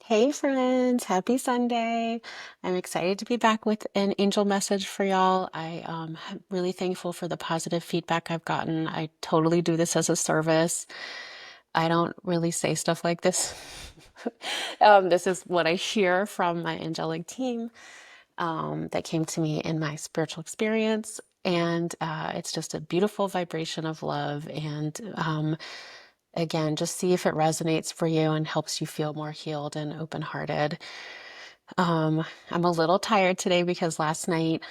Hey friends, happy Sunday. I'm excited to be back with an angel message for y'all. I'm really thankful for the positive feedback I've gotten. I totally do this as a service. I don't really say stuff like this. This is what I hear from my angelic team that came to me in my spiritual experience. And it's just a beautiful vibration of love. And again, just see if it resonates for you and helps you feel more healed and open-hearted. I'm a little tired today because last night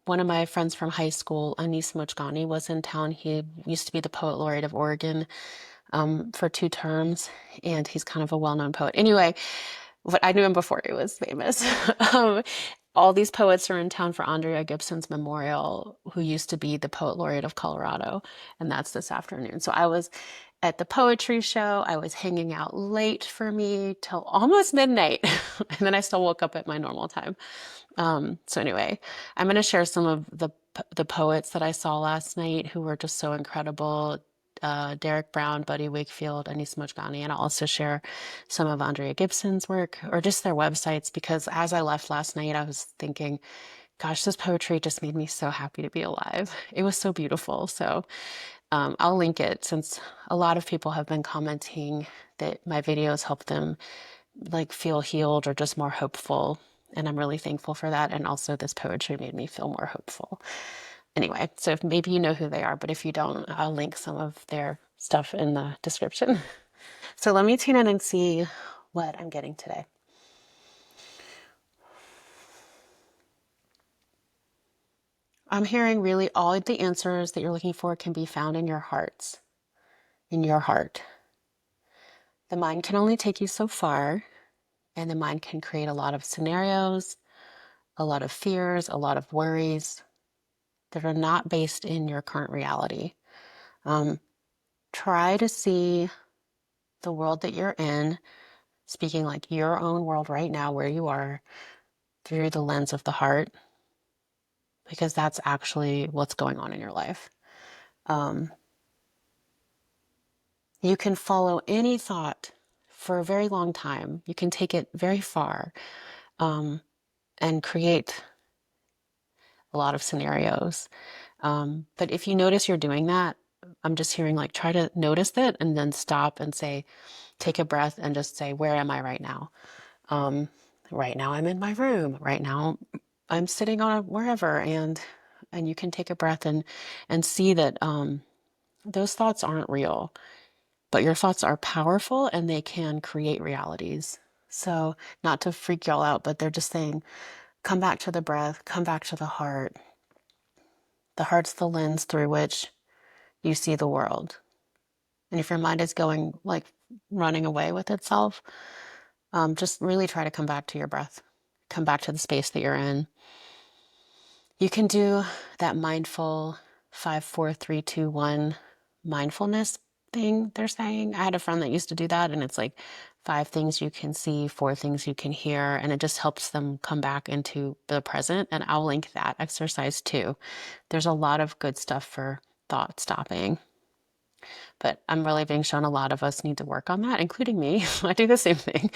one of my friends from high school, Anis Mojgani, was in town. He used to be the poet laureate of Oregon for 2 terms, and he's kind of a well-known poet. Anyway, but I knew him before he was famous. Um, all these poets are in town for Andrea Gibson's memorial, who used to be the poet laureate of Colorado, and that's this afternoon. So I was at the poetry show. I was hanging out late for me till almost midnight, and then I still woke up at my normal time. So anyway, I'm going to share some of the poets that I saw last night who were just so incredible. Derek Brown, Buddy Wakefield, Anis Mojgani, and I'll also share some of Andrea Gibson's work or just their websites because as I left last night, I was thinking, gosh, this poetry just made me so happy to be alive. It was so beautiful. So I'll link it since a lot of people have been commenting that my videos help them like feel healed or just more hopeful. And I'm really thankful for that. And also this poetry made me feel more hopeful. Anyway, so if maybe you know who they are, but if you don't, I'll link some of their stuff in the description. So let me tune in and see what I'm getting today. I'm hearing really all the answers that you're looking for can be found in your hearts, in your heart. The mind can only take you so far, and the mind can create a lot of scenarios, a lot of fears, a lot of worries that are not based in your current reality. Um, Try to see the world that you're in, speaking like your own world right now, where you are, through the lens of the heart, because that's actually what's going on in your life. Um, you can follow any thought for a very long time. You can take it very far um, and create a lot of scenarios. But if you notice you're doing that, I'm just hearing like try to notice it and then stop and say, take a breath and just say, where am I right now? Um, right now I'm in my room. Right now I'm sitting on a wherever, and you can take a breath and see that those thoughts aren't real, but your thoughts are powerful and they can create realities. So not to freak y'all out, but they're just saying, come back to the breath, come back to the heart. The heart's the lens through which you see the world. And if your mind is going like running away with itself, just really try to come back to your breath, come back to the space that you're in. You can do that mindful 5, 4, 3, 2, 1 mindfulness thing they're saying. I had a friend that used to do that, and it's like 5 things you can see, 4 things you can hear, and it just helps them come back into the present. And I'll link that exercise too. There's a lot of good stuff for thought stopping. But I'm really being shown a lot of us need to work on that, including me. I do the same thing.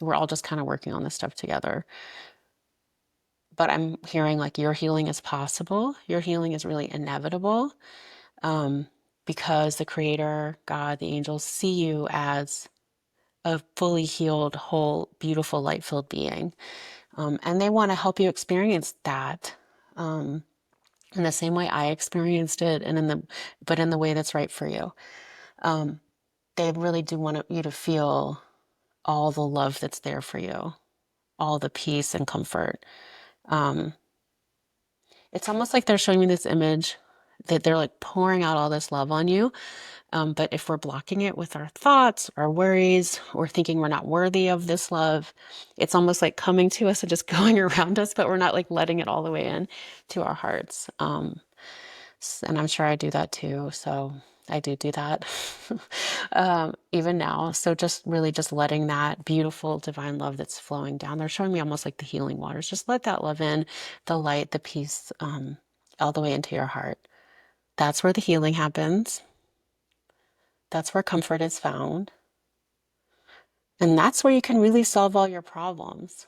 We're all just kind of working on this stuff together. But I'm hearing like your healing is possible. Your healing is really inevitable um, because the Creator, God, the angels see you as a fully healed, whole, beautiful, light-filled being. And they want to help you experience that. In the same way I experienced it, and in the way that's right for you. Um, they really do want you to feel all the love that's there for you, all the peace and comfort. Um, it's almost like they're showing me this image that they're like pouring out all this love on you. But if we're blocking it with our thoughts, our worries, or thinking we're not worthy of this love, it's almost like coming to us and just going around us, but we're not like letting it all the way in to our hearts. And I'm sure I do that too. So I do that even now. So just really just letting that beautiful divine love that's flowing down. They're showing me almost like the healing waters. Just let that love in, the light, the peace, all the way into your heart. That's where the healing happens. That's where comfort is found. And that's where you can really solve all your problems.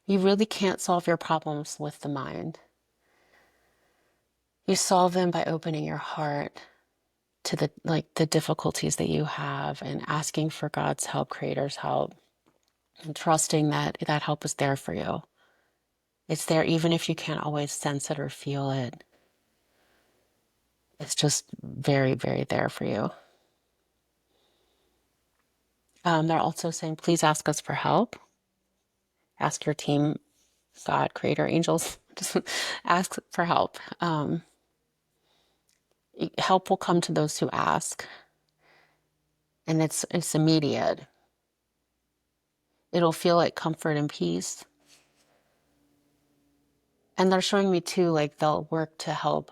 You really can't solve your problems with the mind. You solve them by opening your heart to the difficulties that you have and asking for God's help, Creator's help, and trusting that that help is there for you. It's there even if you can't always sense it or feel it. It's just very, very there for you. They're also saying, please ask us for help. Ask your team, God, Creator, angels, just ask for help. Help will come to those who ask, and it's immediate. It'll feel like comfort and peace. And they're showing me too, like they'll work to help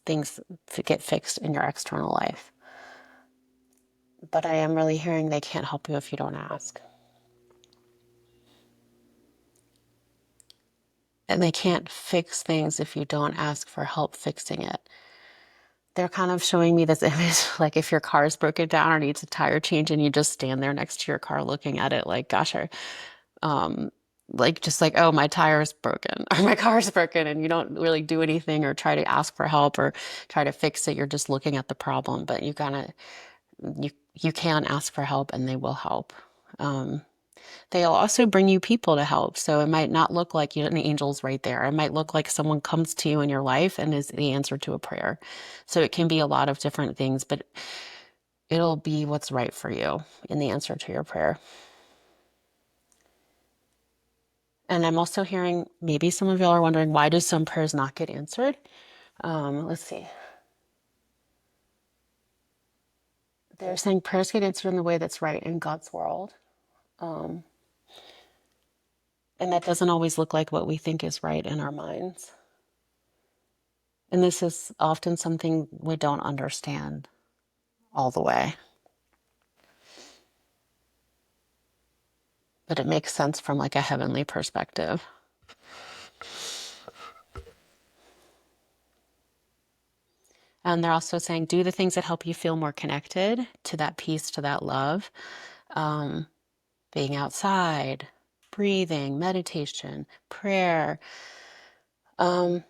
things to get fixed in your external life. But I am really hearing they can't help you if you don't ask. And they can't fix things if you don't ask for help fixing it. They're kind of showing me this image, like if your car is broken down or needs a tire change and you just stand there next to your car looking at it like, gosh, um, like just like, oh, my tire is broken or my car is broken, and you don't really do anything or try to ask for help or try to fix it. You're just looking at the problem, but you can ask for help and they will help. They'll also bring you people to help. So it might not look like an angel's right there. It might look like someone comes to you in your life and is the answer to a prayer. So it can be a lot of different things, but it'll be what's right for you in the answer to your prayer. And I'm also hearing, maybe some of y'all are wondering, why do some prayers not get answered? Let's see. They're saying prayers get answered in the way that's right in God's world. Um, and that doesn't always look like what we think is right in our minds. And this is often something we don't understand all the way. But it makes sense from like a heavenly perspective. And they're also saying, do the things that help you feel more connected to that peace, to that love. Being outside, breathing, meditation, prayer, being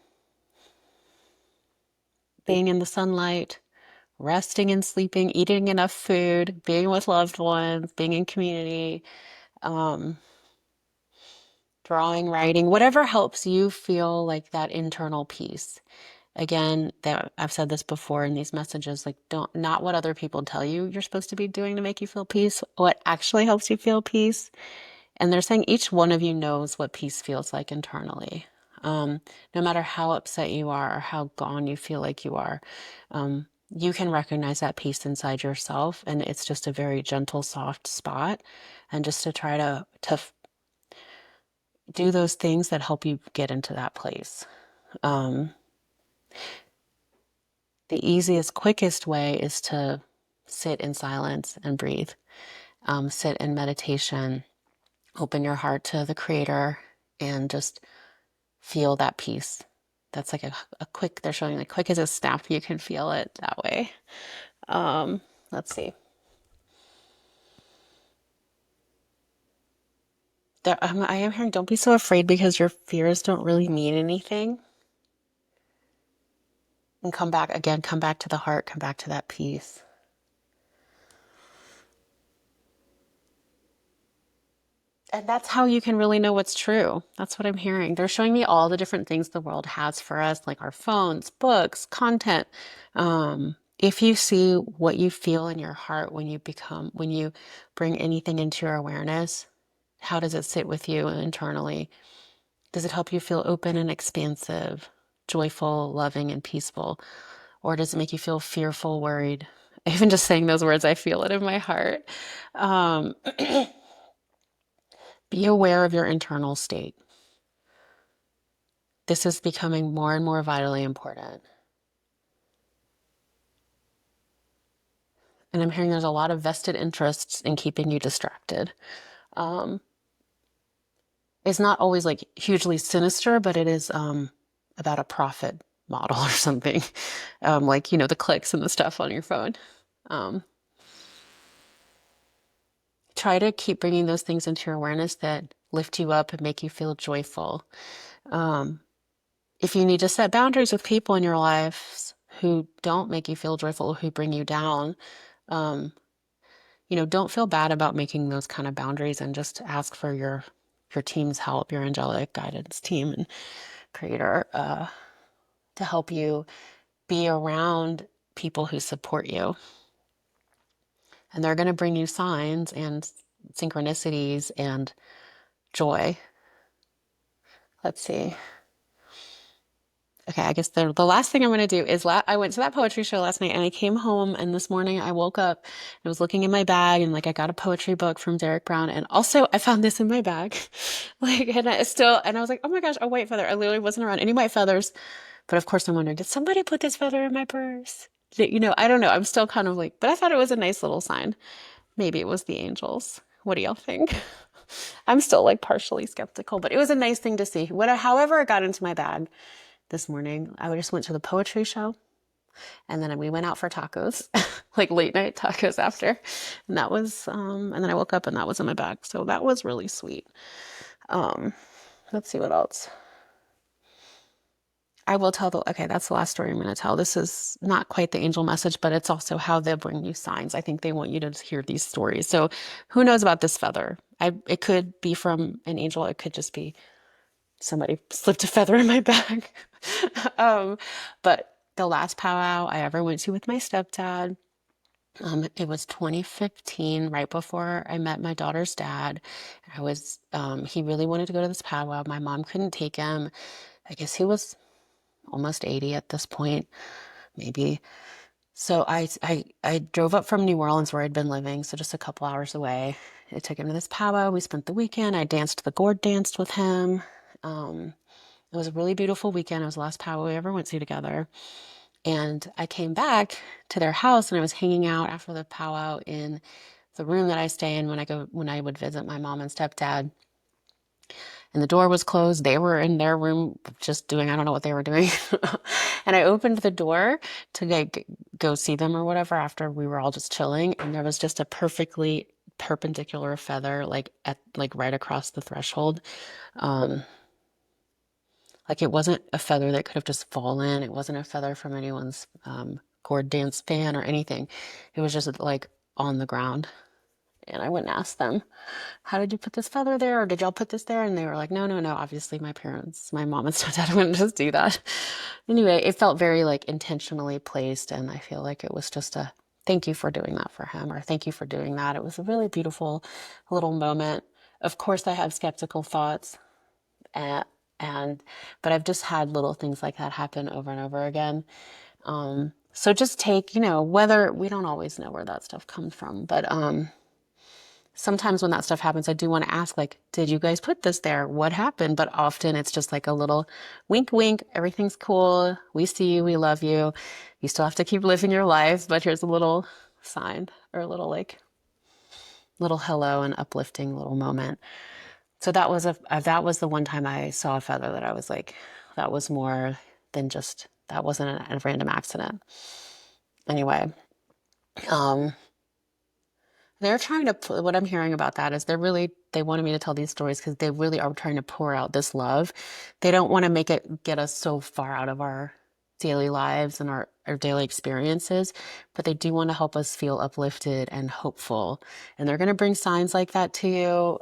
in the sunlight, resting and sleeping, eating enough food, being with loved ones, being in community, drawing, writing, whatever helps you feel like that internal peace. Again, I've said this before in these messages, like not what other people tell you you're supposed to be doing to make you feel peace, what actually helps you feel peace. And they're saying each one of you knows what peace feels like internally. No matter how upset you are or how gone you feel like you are, you can recognize that peace inside yourself, and it's just a very gentle, soft spot. And just to try to do those things that help you get into that place. The easiest, quickest way is to sit in silence and breathe. Sit in meditation, open your heart to the Creator, and just feel that peace. That's like a quick, they're showing like quick as a snap, you can feel it that way. Let's see. I am hearing, don't be so afraid because your fears don't really mean anything. And come back again, come back to the heart, come back to that peace. And that's how you can really know what's true. That's what I'm hearing. They're showing me all the different things the world has for us, like our phones, books, content. If you see what you feel in your heart when you bring anything into your awareness, how does it sit with you internally? Does it help you feel open and expansive, joyful, loving, and peaceful? Or does it make you feel fearful, worried? Even just saying those words, I feel it in my heart. Um, Be aware of your internal state. This is becoming more and more vitally important. And I'm hearing there's a lot of vested interests in keeping you distracted. It's not always like hugely sinister, but it is about a profit model or something. Like, the clicks and the stuff on your phone. Um, try to keep bringing those things into your awareness that lift you up and make you feel joyful. Um, if you need to set boundaries with people in your lives who don't make you feel joyful, who bring you down, um, don't feel bad about making those kind of boundaries, and just ask for your team's help, your angelic guidance team and creator, to help you be around people who support you. And they're going to bring you signs and synchronicities and joy. Let's see. Okay, I guess the last thing I'm going to do is I went to that poetry show last night, and I came home, and this morning I woke up and I was looking in my bag, and like I got a poetry book from Derek Brown, and also I found this in my bag. And I was like, oh my gosh, a white feather. I literally wasn't around any white feathers. But of course I'm wondering, did somebody put this feather in my purse? I don't know. I'm still kind of like, but I thought it was a nice little sign. Maybe it was the angels. What do y'all think? I'm still like partially skeptical, but it was a nice thing to see. However it got into my bag this morning, I just went to the poetry show, and then we went out for tacos, like late night tacos after. And that was, and then I woke up and that was in my bag. So that was really sweet. Let's see what else. I will okay, that's the last story I'm going to tell. This is not quite the angel message, but it's also how they'll bring you signs. I think they want you to hear these stories. So who knows about this feather? It could be from an angel. It could just be somebody slipped a feather in my bag. But the last powwow I ever went to with my stepdad, it was 2015, right before I met my daughter's dad. He really wanted to go to this powwow. My mom couldn't take him. I guess he was almost 80 at this point, maybe. So I drove up from New Orleans, where I'd been living, so just a couple hours away. I took him to this powwow. We spent the weekend. I danced the gourd dance with him. It was a really beautiful weekend. It was the last powwow we ever went to together. And I came back to their house, and I was hanging out after the powwow in the room that I stay in when I would visit my mom and stepdad. And the door was closed. They were in their room just doing, I don't know what they were doing. And I opened the door to go see them or whatever after we were all just chilling. And there was just a perfectly perpendicular feather, like right across the threshold. Like it wasn't a feather that could have just fallen. It wasn't a feather from anyone's gourd dance fan or anything. It was just like on the ground. And I went and asked them, how did you put this feather there? Or did y'all put this there? And they were like, no, no, no. Obviously my mom and stepdad wouldn't just do that. Anyway, it felt very like intentionally placed. And I feel like it was just a thank you for doing that for him, or thank you for doing that. It was a really beautiful little moment. Of course, I have skeptical thoughts, and, but I've just had little things like that happen over and over again. So just take, whether we don't always know where that stuff comes from, but, sometimes when that stuff happens, I do want to ask, like, did you guys put this there? What happened? But often it's just like a little wink, wink. Everything's cool. We see you. We love you. You still have to keep living your life, but here's a little sign, or a little little hello and uplifting little moment. So that was the one time I saw a feather that I was like, that was more than just, that wasn't a random accident. Anyway, they're trying to, what I'm hearing about that is they wanted me to tell these stories because they really are trying to pour out this love. They don't want to get us so far out of our daily lives and our daily experiences, but they do want to help us feel uplifted and hopeful. And they're going to bring signs like that to you.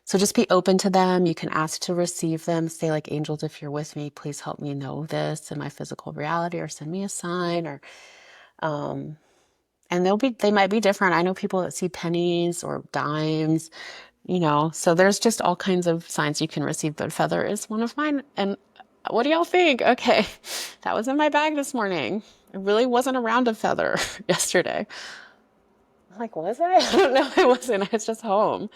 So just be open to them. You can ask to receive them. Say like, angels, if you're with me, please help me know this in my physical reality, or send me a sign, or, and they might be different. I know people that see pennies or dimes, so there's just all kinds of signs you can receive, but feather is one of mine. And what do y'all think? Okay. That was in my bag this morning. I really wasn't around a feather yesterday. I'm like, was I? I don't know. I wasn't. I was just home.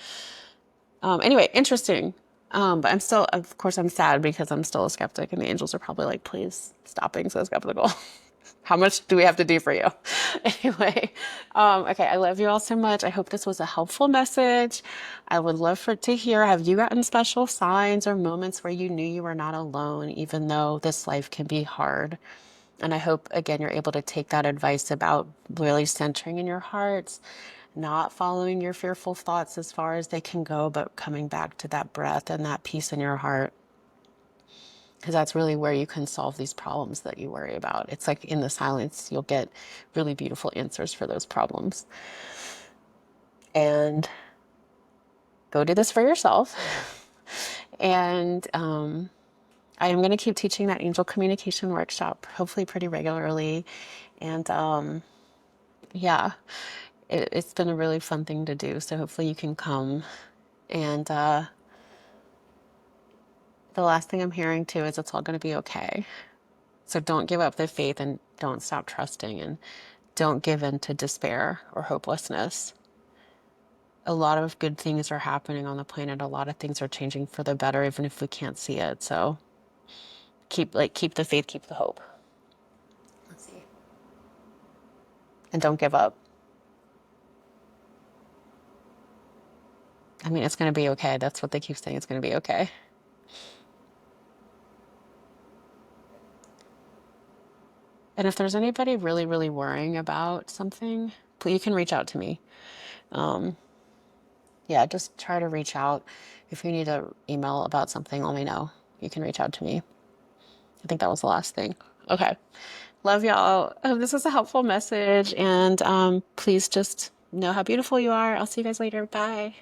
Anyway, interesting. But of course, I'm sad because I'm still a skeptic, and the angels are probably like, please stop being so skeptical. How much do we have to do for you? Anyway, okay, I love you all so much. I hope this was a helpful message. I would love to hear, have you gotten special signs or moments where you knew you were not alone, even though this life can be hard? And I hope, again, you're able to take that advice about really centering in your hearts, not following your fearful thoughts as far as they can go, but coming back to that breath and that peace in your heart. Because that's really where you can solve these problems that you worry about. It's like in the silence, you'll get really beautiful answers for those problems. And go do this for yourself. And I am going to keep teaching that angel communication workshop, hopefully pretty regularly. And yeah, it's been a really fun thing to do. So hopefully you can come. And the last thing I'm hearing too is it's all going to be okay. So don't give up the faith and don't stop trusting and don't give in to despair or hopelessness. A lot of good things are happening on the planet. A lot of things are changing for the better, even if we can't see it. So keep the faith, keep the hope. Let's see. And don't give up. I mean, it's going to be okay. That's what they keep saying. It's going to be okay. And if there's anybody really, really worrying about something, please, you can reach out to me. Yeah, just try to reach out. If you need an email about something, let me know. You can reach out to me. I think that was the last thing. Okay. Love y'all. This was a helpful message. And please just know how beautiful you are. I'll see you guys later. Bye.